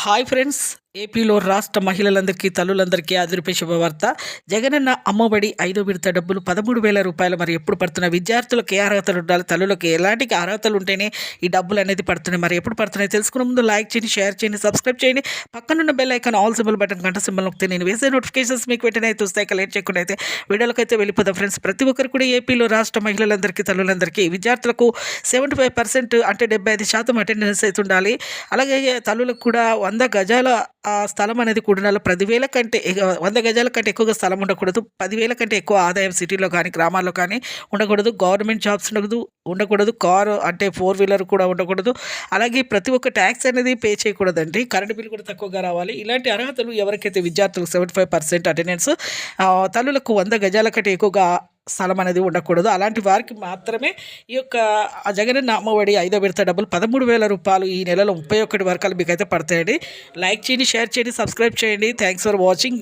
Hi friends, ఏపీలో రాష్ట్ర మహిళలందరికీ తల్లులందరికీ అదిరిపే శుభవార్త. జగనన్న అమ్మఒడి 5వ విడత డబ్బులు 13,000 రూపాయలు మరి ఎప్పుడు పడుతున్నాయి? విద్యార్థులకు ఏ అర్హతలు ఉండాలి? తల్లులకు ఎలాంటి అర్హతలు ఉంటేనే ఈ డబ్బులు అనేది పడుతున్నాయి? మరి ఎప్పుడు పడుతున్నాయి తెలుసుకునే ముందు లైక్ చేయండి, షేర్ చేయండి, సబ్స్క్రైబ్ చేయండి. పక్కనున్న bell icon all symbol button గంట సింబల్ నొక్కితే నేను వేసే నోటిఫికేషన్స్ మీకు వెంటనే అయితే వస్తాయి. లేట్ చేయకుండా అయితే వీడియోలోకి అయితే వెళ్ళిపోదాం ఫ్రెండ్స్. ప్రతి ఒక్కరు కూడా ఏపీలో రాష్ట్ర మహిళలందరికీ తల్లులందరికీ విద్యార్థులకు 75% అంటే 75% అటెండెన్స్ అయితే ఉండాలి. అలాగే తల్లులకు కూడా 100 గజాల స్థలం అనేది కూడా 10,000 కంటే 100 గజాల కంటే ఎక్కువగా స్థలం ఉండకూడదు. 10,000 కంటే ఎక్కువ ఆదాయం సిటీలో కానీ గ్రామాల్లో కానీ ఉండకూడదు. గవర్నమెంట్ జాబ్స్ ఉండకూడదు. కారు అంటే 4 వీలర్ కూడా ఉండకూడదు. అలాగే ప్రతి ఒక్క ట్యాక్స్ అనేది పే చేయకూడదండి. కరెంట్ బిల్ కూడా తక్కువగా రావాలి. ఇలాంటి అర్హతలు ఎవరికైతే విద్యార్థులకు 75% అటెండెన్స్, తల్లులకు 100 గజాల కంటే ఎక్కువగా స్థలం అనేది ఉండకూడదు. అలాంటి వారికి మాత్రమే ఈ యొక్క జగనన్న అమ్మఒడి 5వ విడత డబ్బులు 13,000 రూపాయలు ఈ నెలలో 31 వరకు మీకు అయితే పడతాయండి. లైక్ చేయండి, షేర్ చేయండి, సబ్స్క్రైబ్ చేయండి. Thanks for watching.